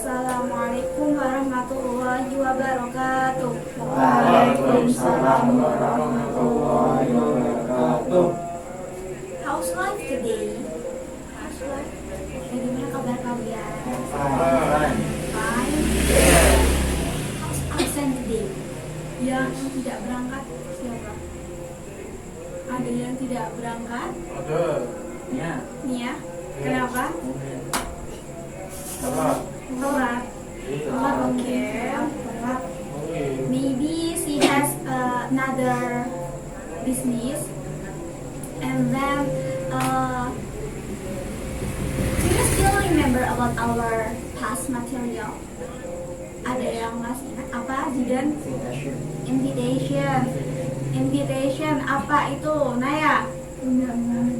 Assalamualaikum warahmatullahi wabarakatuh. Waalaikumsalam warahmatullahi wabarakatuh. How's life today? How's life? Bagaimana kabar kalian? Fine. Fine. How's absent today? Yang tidak berangkat siapa? Ada yang tidak berangkat? Ada. Ya. Nia. Kenapa? Salah. Telat. Telat, oke. Telat. Maybe she has another business, and then do you still remember about our past material? Ada yang masih ingat apa, Zidan? Invitation apa itu, Naya?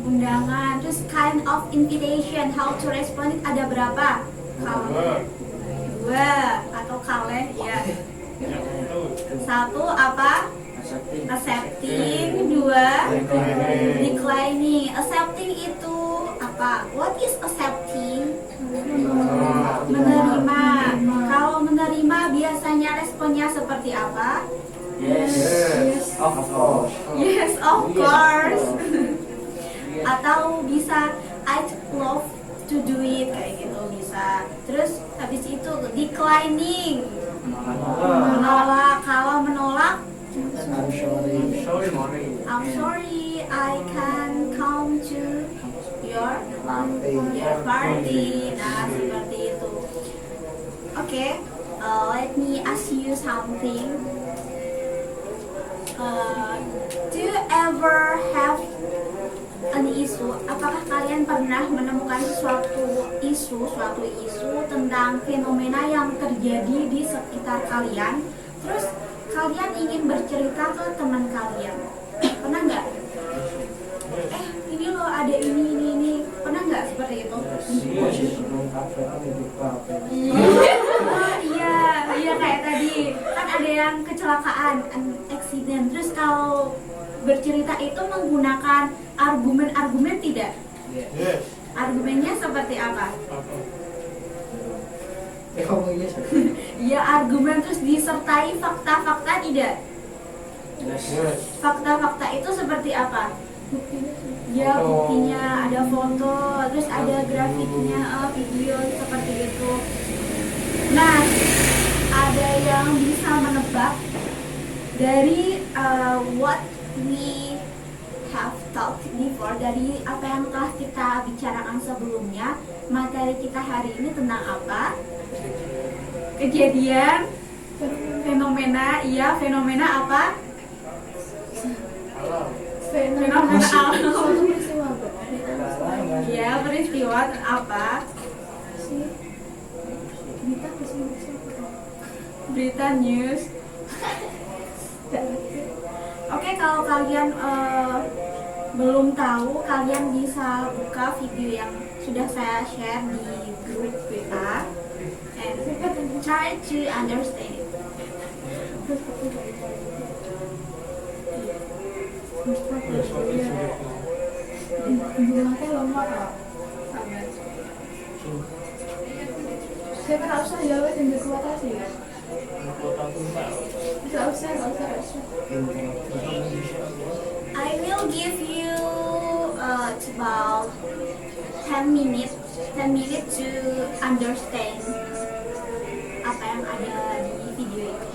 Undangan. Terus kind of invitation, how to respond it ada berapa? Dua atau kaleh ya. Satu apa? Accepting. Dua declining. Accepting itu apa? What is accepting? Menerima. Kalau menerima biasanya responnya seperti apa? Yes, of course. Yes, of course. Atau bisa I'd love to do it, kayak gitu bisa. Terus habis itu declining, menolak. Kalau menolak, I'm sorry, I can come to your party. Nah, seperti itu. Oke, let me ask you something. Do you ever have an issue? Apakah kalian pernah menemukan suatu isu tentang fenomena yang terjadi di sekitar kalian, terus kalian ingin bercerita ke teman kalian? Pernah nggak? Ini loh ada ini. Pernah nggak seperti itu? Iya kayak tadi kan ada yang kecelakaan, accident. Terus kalau bercerita itu menggunakan argumen tidak? Argumennya seperti apa? Ya argumen terus disertai fakta-fakta tidak? Fakta-fakta itu seperti apa? Ya buktinya ada foto, terus ada grafiknya, video seperti itu. Nah, ada yang bisa menebak dari what we have talked before, dari apa yang telah kita bicarakan sebelumnya. Materi kita hari ini tentang apa? Kejadian, fenomena. Iya, fenomena apa? Fenomena alam. Iya, peristiwa apa? Berita news. Oke, kalau kalian belum tahu, kalian bisa buka video yang sudah saya share di grup WA and try to understand it. Saya nggak usah jawab yang berkuatasi ya. Nggak usah. I will give you about 10 minutes to understand apa yang ada di video itu.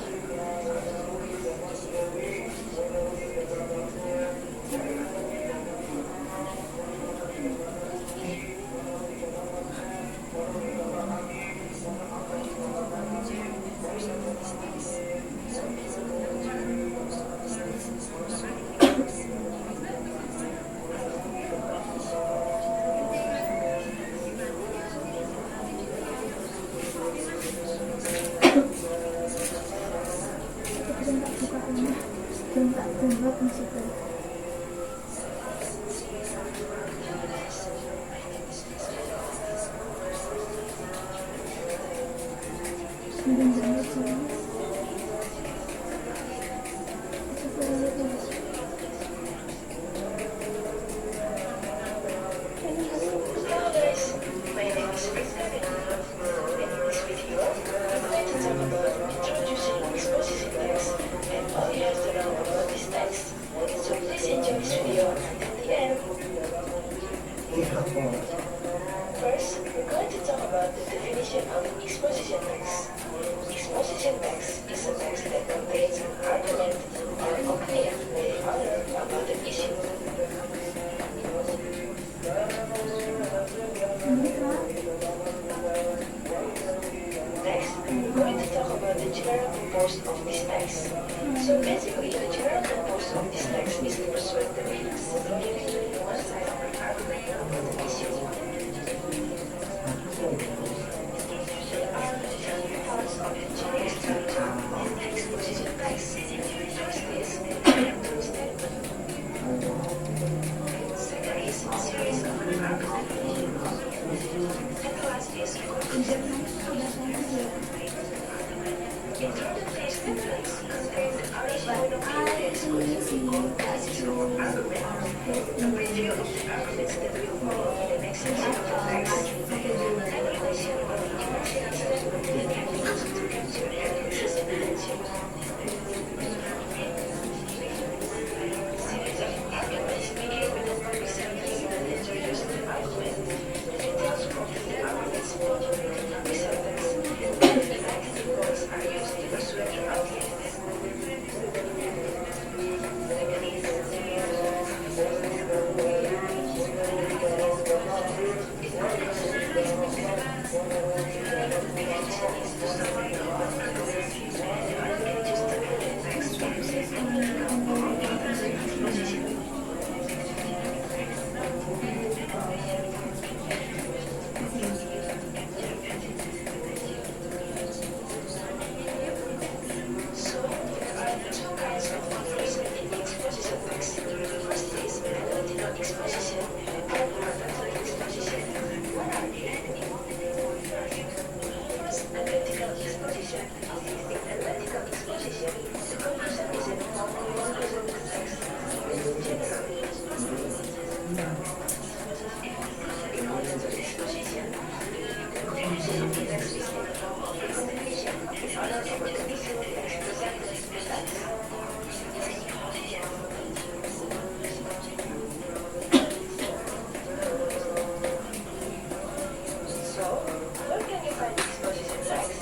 My name is Krista and I love in this video. definition of an exposition text. Exposition text is a text that contains an argument or opinion by the author about an issue. Next, we're going to talk about the general purpose of this text. So basically, the general purpose of this text is to persuade the readers, giving one side of an argument about an issue. There are three parts of the general structure of the exposition text. First is introductory statement. Second is series of argument. And the last is conclusion. Introductory statements contain the origin of the exposition, basis of argument, a review of the arguments that will follow in the next section of the text, and relation of the emotional statement that can be used to capture the audience's attention. Series of arguments begin with an overview that introduces the argument, the details of the argument's plot and the sentence, and the active words are used to persuade the audience. So, there are two kinds of conversation in the exposition text. First is analytical exposition and oratory exposition. What are they? First, analytical exposition. In analytical exposition, the conclusion is an formal conclusion of the text. Generally, in oratory exposition, the conclusion of the text is in the form of explanation in order to introduce the text presented in the text. So, where can you find exposition text?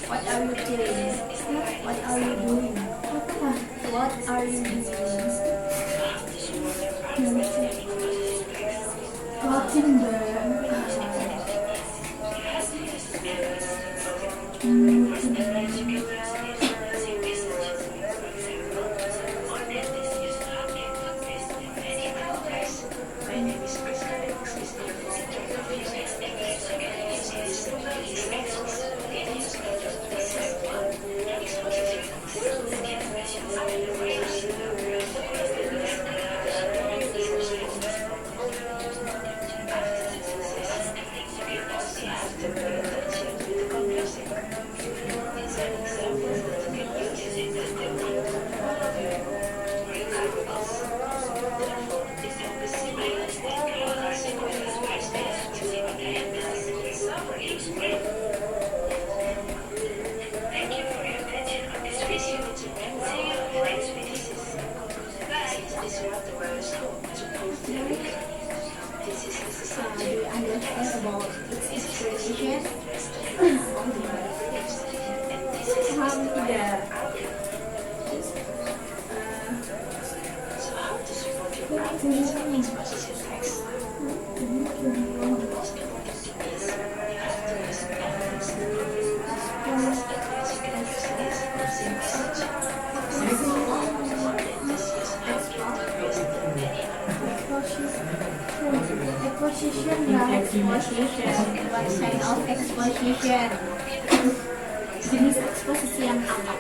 What are you doing? What are you doing? What are you doing? Watching the My name is Priska Lennox. This is the English. This unit is relative flight species. This is what the words to prove theory. This is Do necessary. you understand about its explanation? Paham tidak? So how to support your practice exposition text? The most important thing is you have to use evidence. Evidence includes emphasis, research, Exposition lah, exposition. What kind of exposition? Jenis eksposisi yang apa?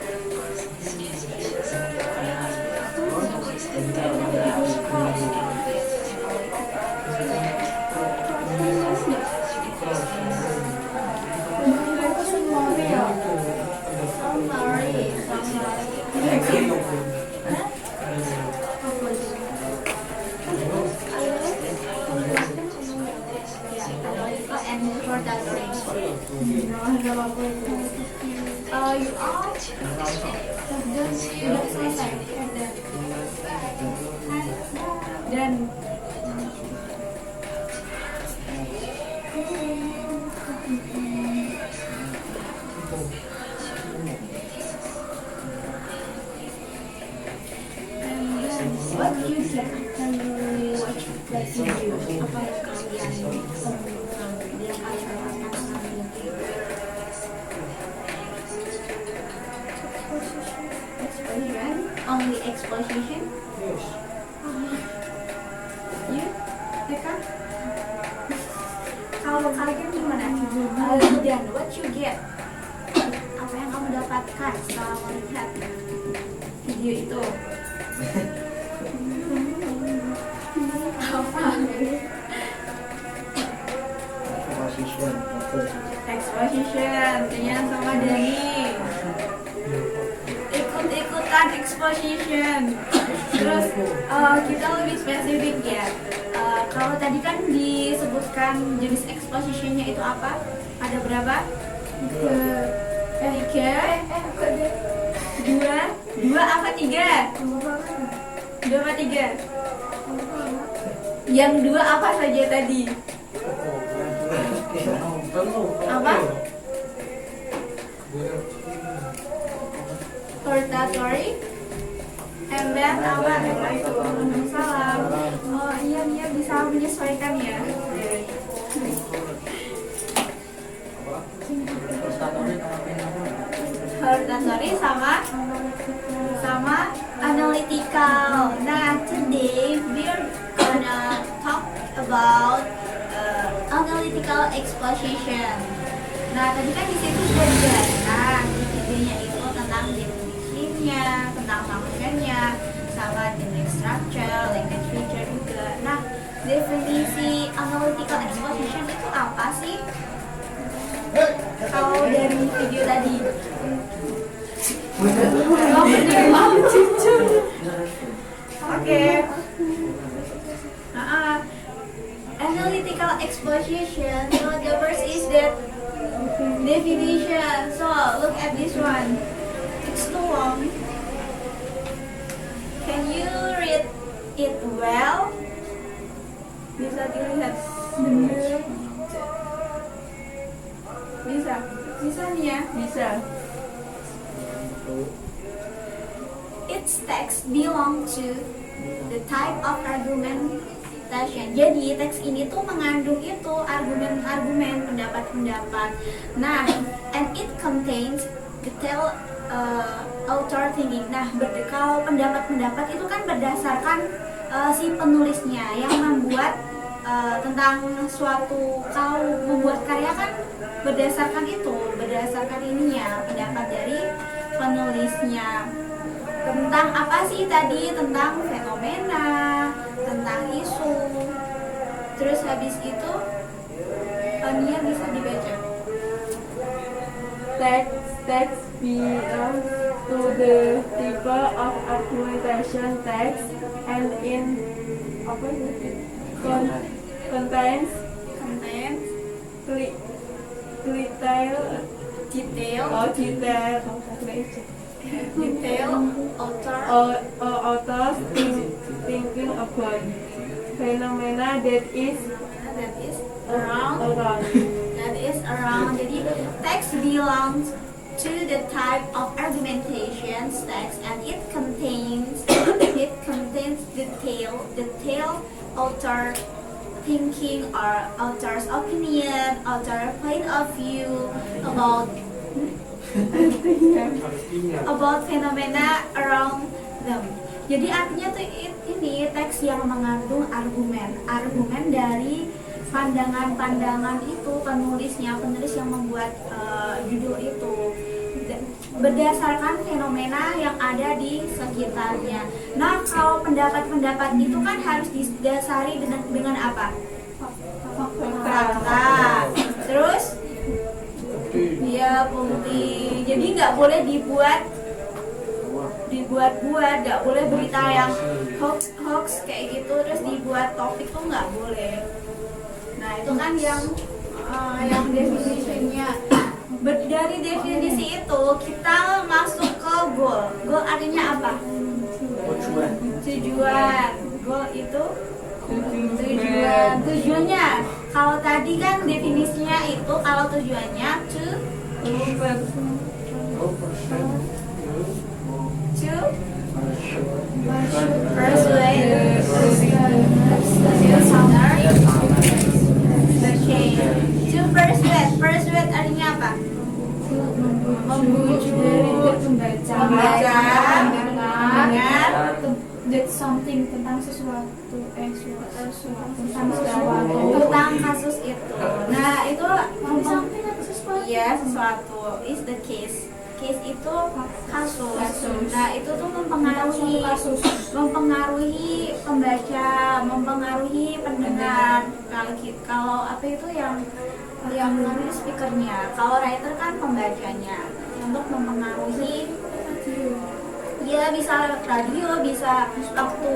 You are sudah selesai dan what you get when you watch that video? Apa yang kalian temukan yang kalian rasakan? Exposition? Only exposition? Yes. You? Mereka? Kalau kalian gimana? Dan what you get? Apa yang kamu dapatkan setelah melihat video itu? Apa? Exposition. Exposition, kayaknya sama Dani. Ikut-ikutan exposition. Terus kita lebih spesifik ya. Kalau tadi kan disebutkan jenis expositionnya itu apa? Ada berapa? Tiga. Dua apa tiga? Dua apa tiga? Yang dua apa saja tadi? Apa? Hortatory. And then apa? Salam. Oh iya bisa menyesuaikan ya. Hortatory sama analytical. Nah, today we're gonna talk about analytical exposition. Nah, tadi kan di situ sudah dijelaskan di videonya itu tentang definisinya, tentang functionnya, sama jenis structure, language feature juga. Nah, definisi analytical exposition itu apa sih? Kalau dari video tadi. Oke. Analytical exposition. So the first is that definition. So look at this one. It's too long. Can you read it well? Bisa dilihat. Bisa nih ya. Bisa. Its text belong to the type of argumentation. Jadi teks ini tuh mengandung itu argumen-argumen, pendapat-pendapat. Nah, and it contains detail author thinking. Nah, kalau pendapat-pendapat itu kan berdasarkan si penulisnya yang membuat tentang suatu, kalau membuat karya kan berdasarkan ininya, pendapat dari penulisnya. Tentang apa sih tadi? Tentang fenomena, tentang isu. Terus habis itu Nia bisa dibaca. Text belongs to the type of argumentation text and in contains detail authors thinking about phenomena that is around. That is around. Jadi text belongs to the type of argumentation text, and it contains detail author thinking or author's opinion, author point of view about phenomena around them. Jadi artinya tuh ini teks yang mengandung argumen dari pandangan itu penulis yang membuat judul itu berdasarkan fenomena yang ada di sekitarnya. Nah, kalau pendapat-pendapat itu kan harus didasari dengan apa? Fakta. Terus bukti. Jadi nggak boleh dibuat-buat, nggak boleh berita yang hoax kayak gitu terus dibuat topik tuh nggak boleh. Nah, itu kan yang definisinya. Dari definisi itu kita masuk ke goal. Goal artinya apa? Tujuan. Goal itu tujuannya. Kalau tadi kan definisinya itu kalau tujuannya to persuade artinya apa? Membujuk pembaca mendengar that something tentang sesuatu tentang kasus itu. Nah, itu sesuatu is the case. Case itu kasus. Nah, itu tuh mempengaruhi pembaca, mempengaruhi pendengar. Kalau apa itu yang menulis speakernya. Kalau writer kan pembacanya. Untuk mempengaruhi, ya bisa radio, bisa waktu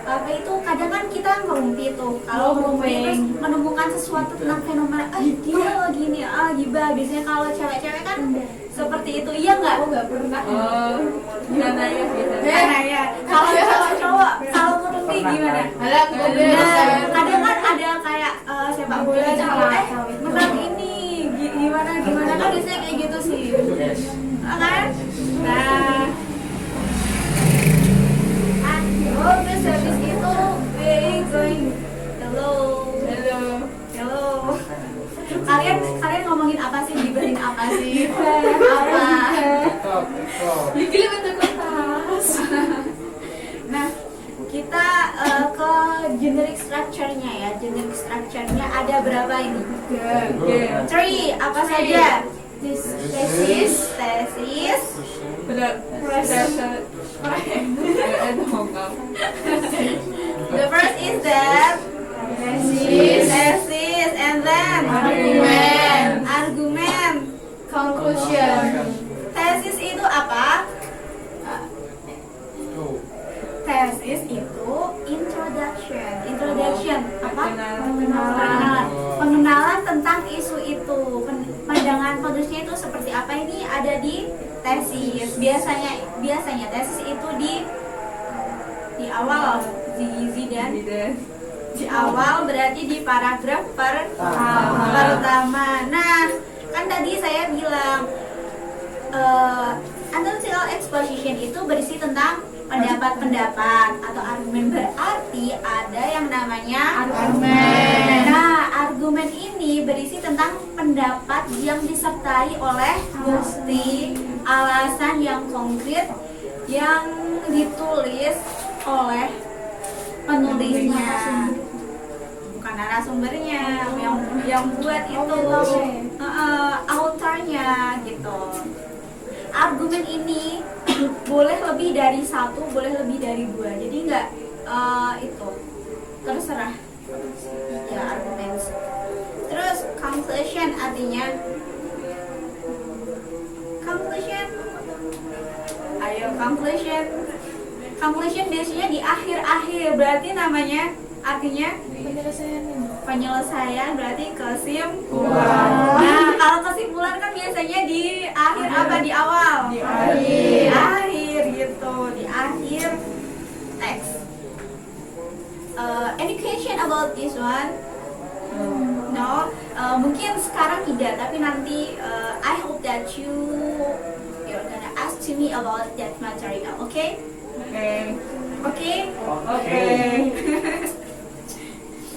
apa itu kadang kan kita ngerumpi tuh. Kalau ngerumpi terus menemukan sesuatu tentang fenomena, dia gini, gibah. Biasanya kalau cewek-cewek kan seperti itu, iya nggak? Nggak pernah. Ya. Kalau cowok kalau ngerumpi gimana? Kadang kan ada kayak sepak bola menang ini gimana kan biasanya kayak gitu sih. Kan? Nah, terus habis itu going hello. Kalian ngomongin apa sih? Gibahin apa sih? Apa? Gila bentuk kertas. Nah, kita ke generic structure-nya ya. Generic structure-nya ada berapa ini? 3. Apa saja? Tesis. The first is that thesis, and then argument, conclusion. Tesis itu apa? Tesis itu introduction apa? Pengenalan tentang isu itu. Pandangan penulisnya itu seperti apa, ini ada di tesis. Biasanya tesis itu di awal, di awal berarti di paragraf pertama. Nah, kan tadi saya bilang analytical exposition itu berisi tentang pendapat-pendapat atau argumen, berarti ada yang namanya argumen. Nah, argumen ini berisi tentang pendapat yang disertai oleh bukti, alasan yang konkret yang ditulis oleh penulisnya, bukan narasumbernya, yang buat itu autornya gitu. Argumen ini boleh lebih dari 1, boleh lebih dari 2, jadi nggak itu terserah ya argumen. Terus conclusion artinya conclusion biasanya di akhir-akhir, berarti namanya artinya penyelesaian berarti kesimpulan. Nah, kalau kesimpulan kan biasanya di akhir apa di awal? Di akhir gitu, di akhir. about this one? No, mungkin sekarang tidak, tapi nanti I hope that you're gonna ask to me about that material, okay? Okay. Okay? Okay.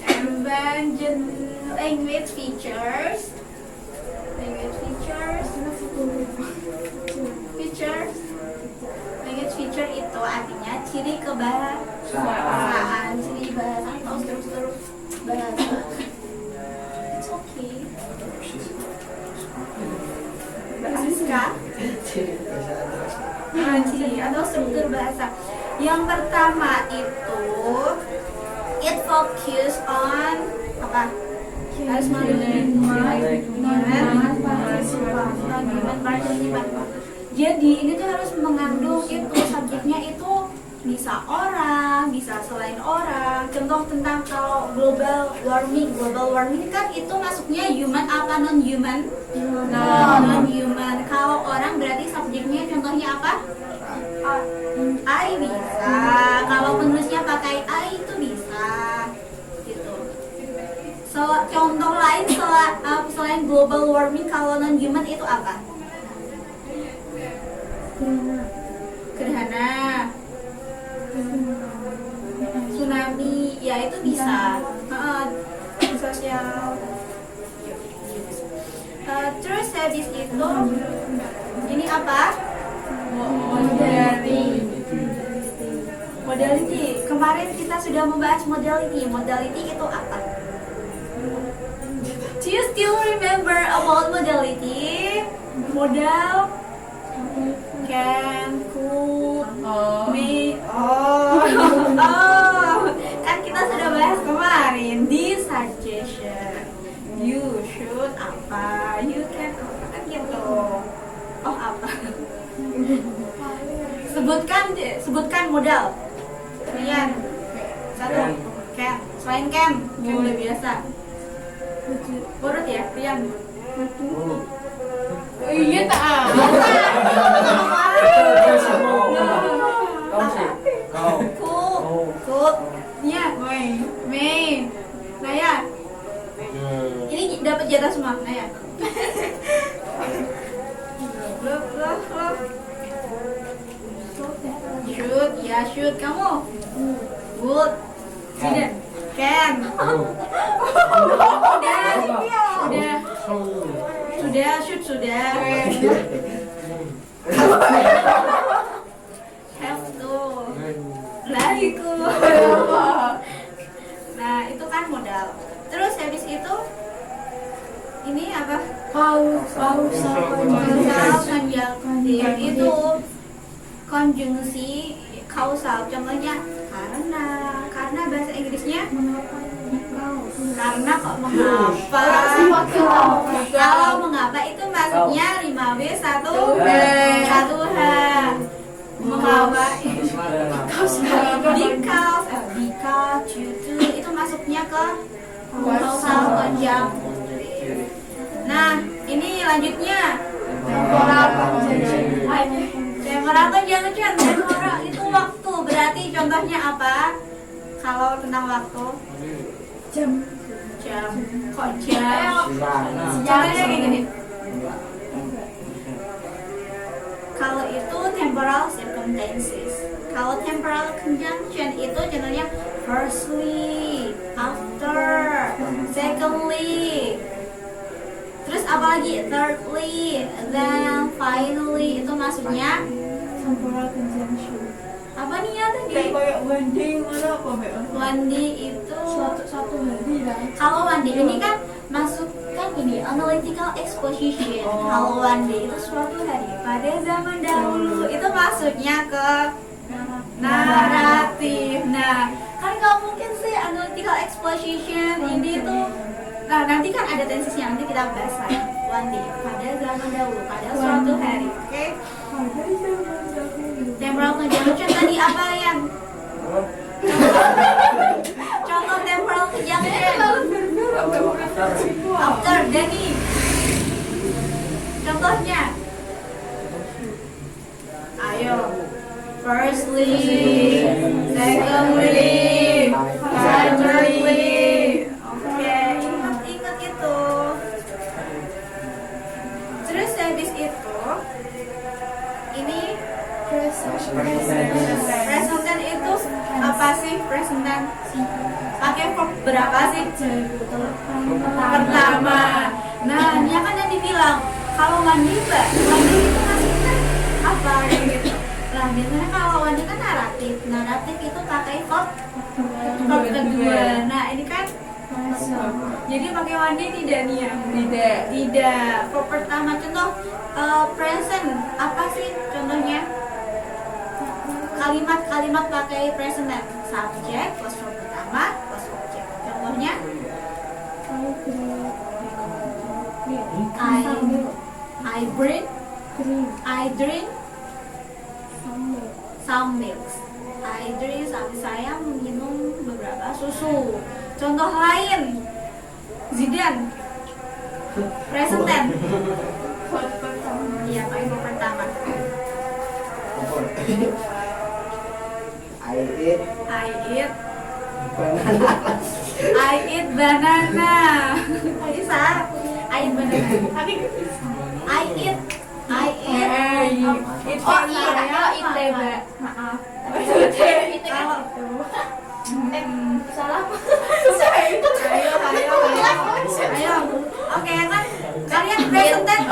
And then language features. Language features. Features. Language feature itu artinya ciri kebahasaan, ciri bahasa atau struktur bahasa. It's okay. Bahasa. Ciri atau struktur bahasa. Yang pertama itu it focus on apa? Harus jadi ini tuh harus mengandung itu subjeknya itu bisa orang, bisa selain orang. Contoh tentang kalau global warming kan itu masuknya human apa non human? Non human. Kalau orang berarti subjeknya contohnya apa? I bisa. Kalau penulisnya pakai I itu bisa. Gitu. So, contoh lain selain global warming kalau non human itu apa? Gerhana. Tsunami, ya itu bisa. Sosial. Terus habis itu ini apa? Modality. Kemarin kita sudah membahas modality. Modality itu apa? Do you still remember about modality? Modal, can, could, may. Kan kita sudah bahas kemarin di suggestion. You should apa? You can apa? Kan gitu. Oh apa? Sebutkan modal. Kalian satu. Can. Selain can udah biasa. Urut ya, Rian. Iya tak. Kau sih. Cook. Iya. May. Naya. Ini dapat jatah semua, Naya. Shoot kamu. Would. Tidak. Can. Sudah. Have to. Lahiku. Nah, itu kan modal. Terus habis itu ini apa? Kausal konjungtif itu konjungsi kausal. Contohnya karena bahasa Inggrisnya karena kok mengapa? Kalau mengapa itu maksudnya 5W 1H. Mengapa? Because due to itu masuknya ke kausal konjungtif. Nah, ini lanjutnya temporal conjunction. Temporal itu waktu, berarti contohnya apa? Kalau tentang waktu jam. Kok jam? Caranya kayak gini. Kalau itu temporal circumstances. Kalau temporal conjunction itu contohnya firstly, after, secondly, terus apalagi thirdly, then finally. Itu maksudnya Temporal conjunction. apa nih ya tadi? Kayak one day mana apa Mbak? One day itu Satu hari lah. kalau one day ini kan masuk kan ini analytical exposition. Kalau one day itu suatu hari pada zaman dahulu. Itu maksudnya ke naratif. Nah, kan kalau mungkin sih analytical exposition ini tuh, nah nanti kan ada tensisnya, nanti kita bahas lagi. One day pada zaman dahulu, pada suatu hari. Oke? Temporal conjunction tadi apa yang? Contoh temporal conjunction. After Dani. Contohnya. Ayo. Firstly, secondly, Silently. Oke, ingat itu. Terus habis itu, ini present itu apa sih present? Pakai verb berapa sih? Pertama. Nah, dia kan yang dibilang kalau mandi mbak, mandi itu maksudnya apa gitu? Nah, biasanya kalau mandi kan naratif itu pakai verb kedua. Nah, ini kan jadi pakai mandi tidak nih ya? Tidak. Verb pertama contoh present apa sih contohnya? Kalimat pakai present tense, subjek plus verb pertama plus objek. Contohnya I drink some milk. Saya minum beberapa susu. Contoh lain, Zidan present tense. Iya, pakai verb pertama. I eat banana. Bisa. I eat banana. Tapi I eat. Oh iya, ITB. Maaf. Salah. Ayo. Oke kan kalian present tense.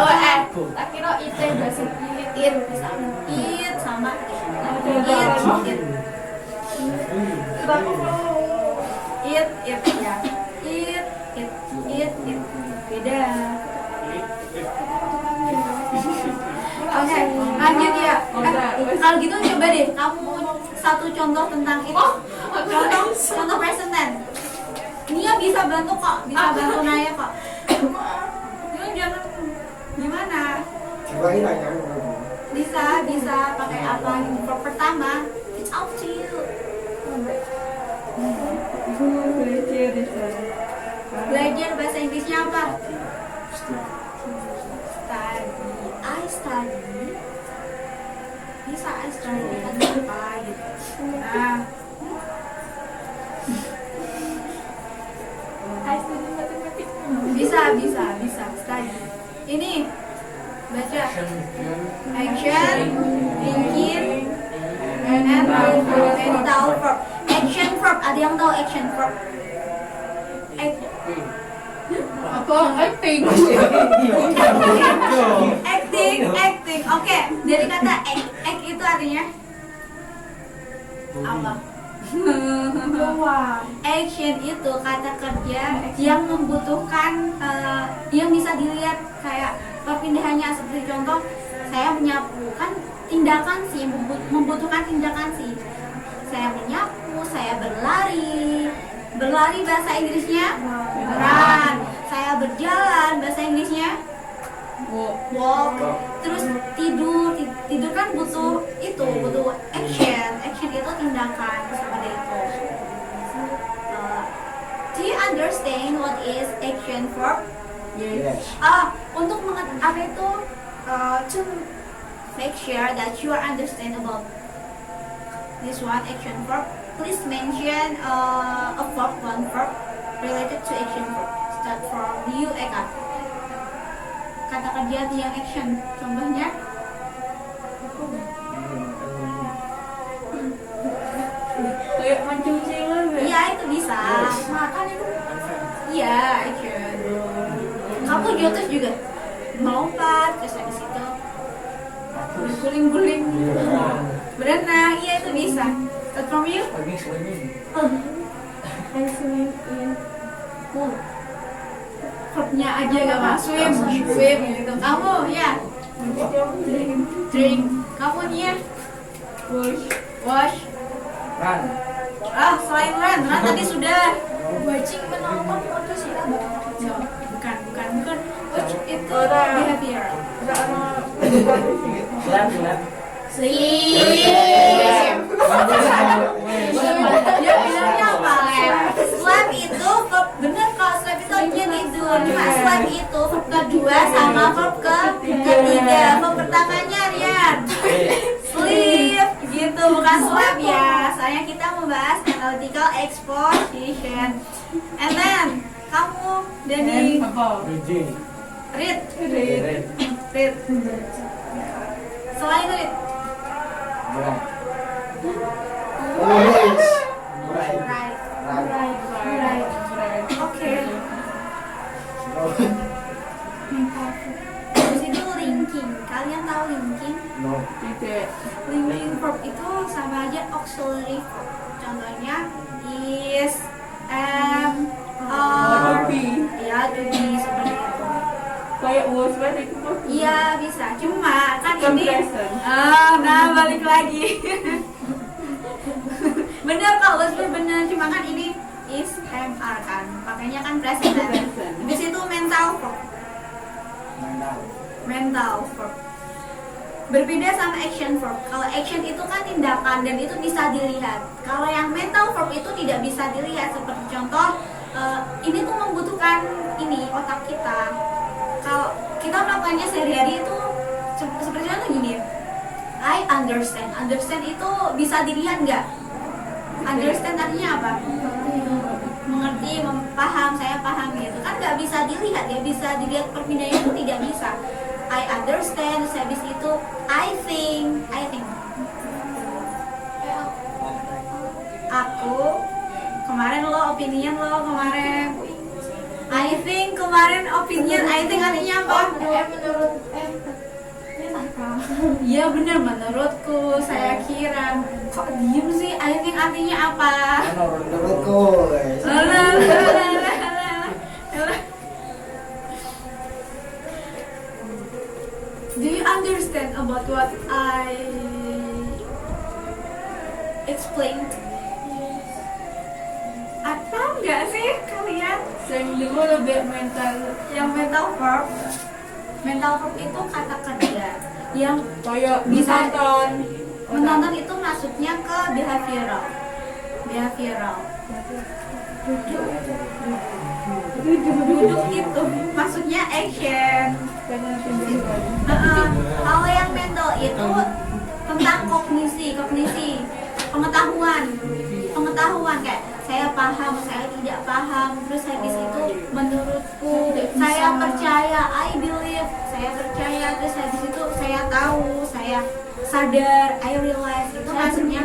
Tak kira IT bahasa eat sama eat ya. Beda. Oke, lanjut ya. Kalau gitu coba deh kamu satu contoh tentang itu. Contoh present tense. Nia bisa bantu kok, bisa bantu Naya kok. Nia jangan gimana? Bisa pakai apa? Verb pertama, it's up to you. Belajar bahasa Inggrisnya apa? Study. Bisa I study apa gitu. Nah, bisa study. Ini baca action, thinking, and tahu verb. Action verb, ada yang tahu action verb? Acting. Oke, dari kata act itu artinya apa? Action itu kata kerja yang membutuhkan yang bisa dilihat kayak perpindahannya, seperti contoh saya menyapu kan tindakan sih, membutuhkan tindakan sih. Saya menyapu, saya berlari bahasa Inggrisnya run. Saya berjalan bahasa Inggrisnya walk. Terus tidur kan butuh action itu tindakan seperti itu. Do you understand what is action verb? Yes. Untuk apa itu to make sure that you are understand about this one action verb, please mention one verb related to action verb. Start from you, Eka. Kata kerja yang action, contohnya Kayak mencuci lah. iya itu bisa. Makan itu iya action. Kamu jotos juga melompat, terus habis itu berguling-guling, berenang, iya itu bisa. Start from you. I swim in pool. Verbnya aja gak masuk, swim gitu. Kamu ya drink. Kamu nih ya wash. Run. Selain run tadi sudah. Watching menonton atau sih? Bukan. Watch itu behavior. Sleep. Dia bilangnya apa? Sleep itu verb, bener kok, sleep itu artinya tidur. Cuma sleep itu verb kedua sama verb ketiga. Verb pertamanya Rian sleep gitu, bukan sleep ya. Soalnya kita membahas analytical expression. position. And then kamu Dani Apa? Beijing. read. Red. Read. Selain read. Bright. Orange. Bright. Right. Bright. Right. Oke. Terus itu linking. Kalian tahu linking? No. Tidak. Linking verb itu sama aja auxiliary verb. Contohnya is, am, are. Tapi Ya, to be seperti itu. kayak was banget itu mah. Iya bisa. Cuma kan Bukan ini. present. Nah balik lagi. Bener kok, Wasper bener. Cuma kan ini is, am, are kan. Pakainya kan present. Present. Habis itu mental verb. Mental. Mental verb. Berbeda sama action verb. Kalau action itu kan tindakan dan itu bisa dilihat. Kalau yang mental verb itu tidak bisa dilihat. Seperti contoh, ini tuh membutuhkan ini otak kita. Kalau kita melakukannya sehari-hari itu seperti contoh gini. I understand. Understand itu bisa dilihat nggak? Understand artinya apa? Mengerti, paham, saya paham gitu. Kan nggak bisa dilihat, nggak bisa dilihat perpindahannya itu tidak bisa. I understand, terus habis itu I think. Aku kemarin lo opinion lo kemarin. I think kemarin opinion. I think artinya apa? Menurut Iya bener menurutku. Saya kira kok diem sih. I think artinya apa? Menurutku, guys. Do you understand about what I explained? Apa enggak sih kalian? Saya dulu lebih mental. Yang mental verb itu kata kerja yang Kayak Bisa. menonton. menonton itu masuknya ke behavioral. Duduk itu maksudnya action. Kalau yang mental itu tentang kognisi, pengetahuan kayak saya paham, saya tidak paham, terus habis itu menurutku, saya percaya, I believe, saya percaya, terus habis itu saya tahu, saya sadar, I realize, itu maksudnya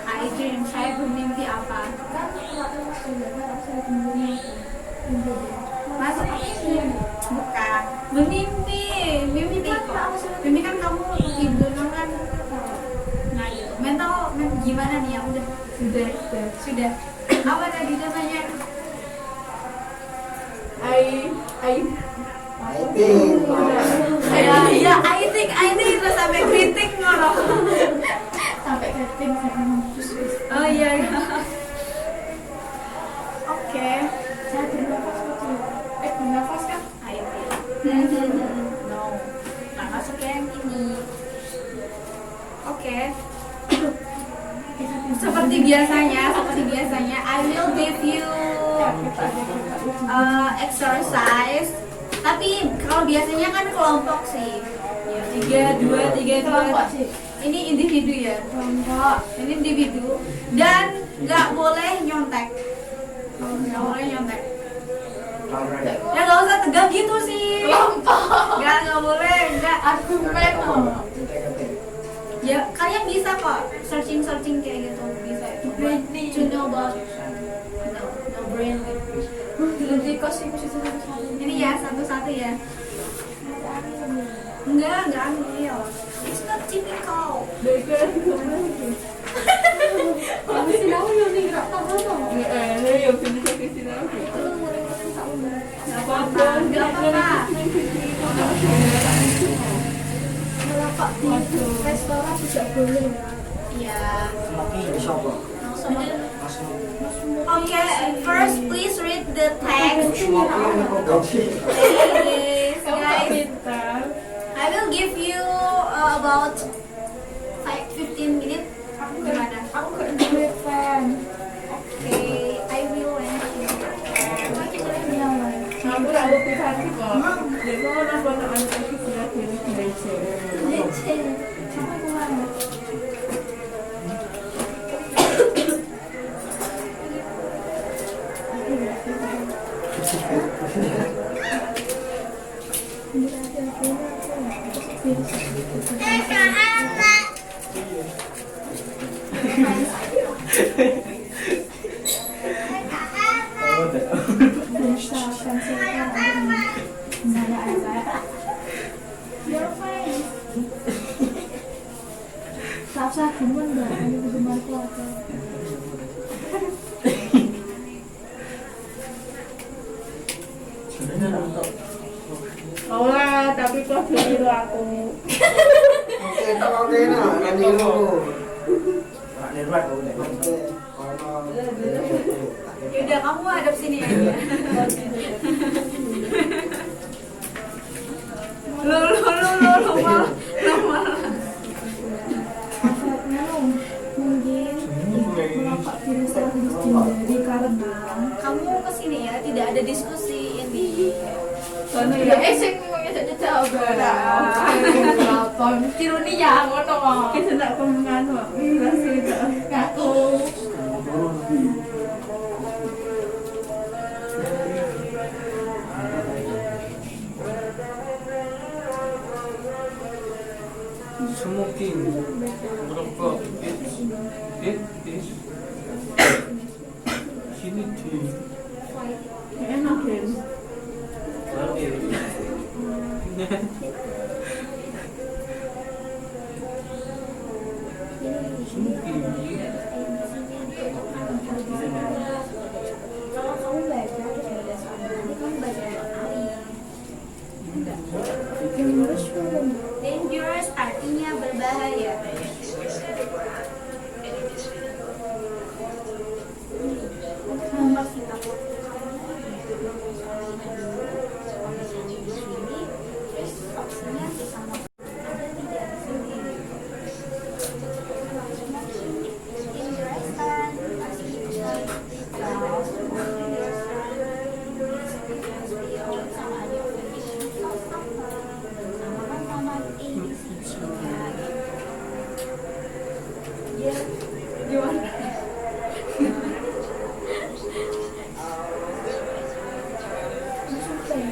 I dream, saya bermimpi apa? Masuk bukan mimpi kok. Mimpi kan kamu tidur kan. Nah gitu. Mental gimana nih ya? Sudah. Apa tadi namanya? I think. Ya, I think terus sampai kritik ngono. Sampai keting saya mampus. Oh iya. Oke. Saya bernafas kecil. Bernafas kan? I think. No. Nah, masuk yang ini. Oke. Seperti biasanya, I will give you exercise. Tapi kalau biasanya kan kelompok sih. Ya, 3, 2. Kelompok sih. Ini individu ya. Kelompok. Ini individu dan nggak boleh nyontek. Nggak boleh nyontek. Ya nggak usah tegang gitu sih. Kelompok. Nggak boleh. Nggak. Argumen. Ya kalian bisa kok searching kayak gitu bisa. To know about no brain. Nanti kos ini satu. Ini ya satu-satu ya. Enggak ambil. It's not typical. Beda juga lagi. Tapi sinaw yung nira pa ba to? Yung pinakakit sinaw. Nggak apa-apa. Merokok di restoran tidak boleh. Iya. Smoking di shop. Okay, first please read the text. Please, guys. I will give you about 15 minutes. Gimana? Aku gak duit fan. Okay, I will lend you. Aku tak lupa hati kok. Jadi kalau nonton anak aku sudah pilih di DC. Sah-sah cuman enggak ada penggemarku ada. Oh lah, tapi kok dulu aku. Oke, nah, nanti dulu. Nak nirwat kau deh. Yaudah kamu hadap sini aja. Lu malah. Mungkin melompat diri secara sendiri karena kamu kesini ya tidak ada diskusi ini. Soalnya ya, sing ngejak-ngejak ora. Apa tiruni ya ngono kok. Kita ndak komengan kok. Rasih ngaku. Smoking, merokok, sini di Enak kan? Kalau kamu baca terus ada soal nanti kamu baca Ali. Enggak. Dangerous artinya berbahaya. Nomor kita terus opsinya sama ada tiga sendiri.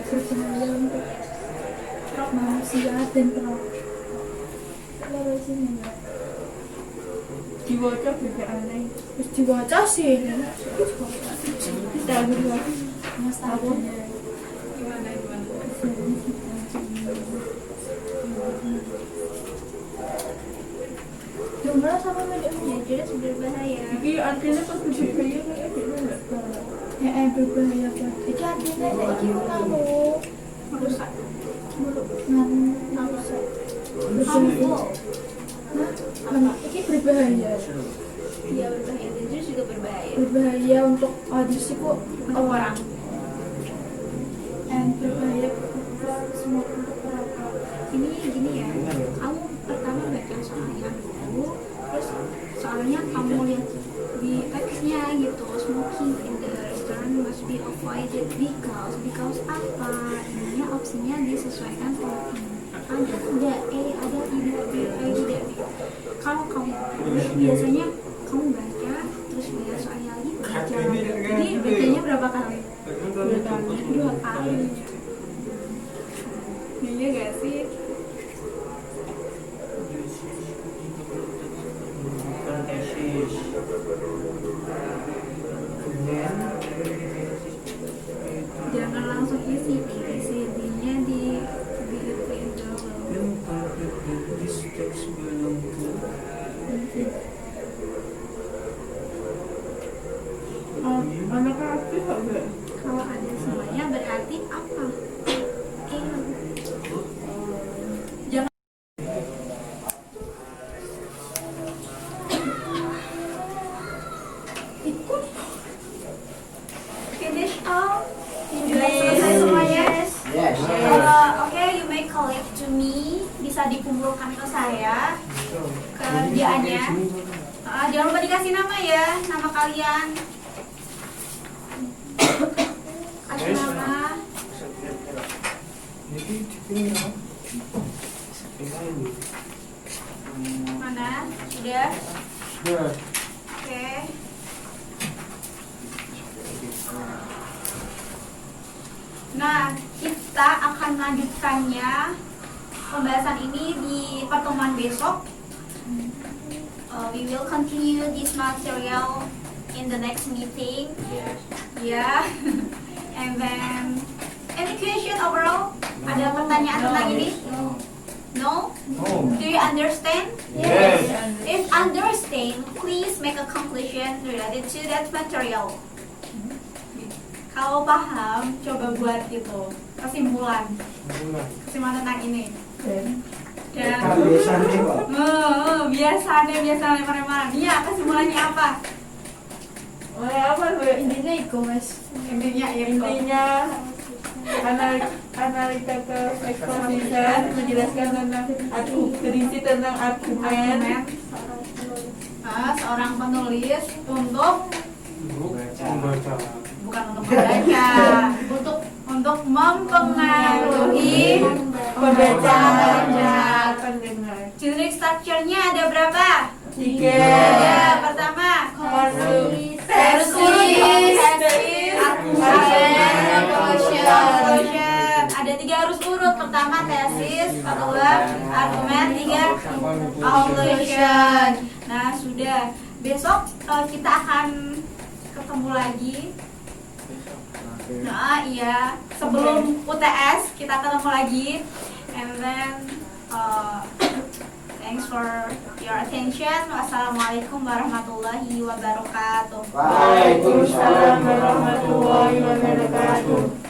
Berbahaya untuk manusia dan terlalu sini ya. Dibaca juga aneh. Terus dibaca sih. Kita dulu. Mas tahu. Jumlah sama mediumnya jelas berbahaya. Jadi artinya pas berbahaya kayak gitu nggak tahu. Berbahaya kan. Jadi artinya kayak gitu kamu merusak. Merusak. Harmful. Ini berbahaya. Iya berbahaya. Dangerous juga berbahaya. Berbahaya untuk risiko orang. Dan berbahaya semua untuk perokok. Ini gini ya. Kamu pertama baca soalnya dulu, terus soalnya kamu lihat di teksnya gitu, smoking in the restaurant must be avoided because apa? Ininya opsinya disesuaikan sama ini. Ada tidak ada tidak B, tidak B. Kalau kamu biasanya kamu baca terus lihat soalnya lagi baca. Jadi bacanya berapa kali? 2 kali. Iya gak sih? bukan tesis. Jangan langsung isi CD-nya di print dulu. This text belong to Anak aktif apa? Kalau ada semuanya berarti apa? Jangan ikut. Finish all. Sudah selesai semuanya. Yes. Oke, you may collect to me. Bisa dikumpulkan ke saya kerjaannya. Jangan lupa dikasih nama ya, nama kalian. Kasih nama. Mana? Sudah? Oke. Nah, kita akan melanjutkannya pembahasan ini di pertemuan besok. We will continue this material in the next meeting. Yeah. And then, any question overall? Ada pertanyaan tentang ini? No? Oh. Do you understand? Yes. If understand, please make a conclusion related to that material. Kalau paham, coba buat gitu kesimpulan tentang ini. Dan Biasanya kok. biasa lempar-lemparan. Iya, kesimpulannya apa? Apa intinya itu mas? Intinya analisa ke eksposition menjelaskan tentang berisi tentang argumen. Seorang penulis untuk membaca. bukan untuk membaca, untuk mempengaruhi Pembaca pendengar. pendengar. Generic structure-nya ada berapa? 3. Ada pertama tesis, conclusion. Ada 3 harus urut. Pertama tesis, kedua argumen, 3 conclusion. Nah sudah, besok kita akan ketemu lagi. Nah iya, sebelum UTS kita ketemu lagi. And then thanks for your attention. Wassalamualaikum warahmatullahi wabarakatuh. Waalaikumsalam Warahmatullahi wabarakatuh.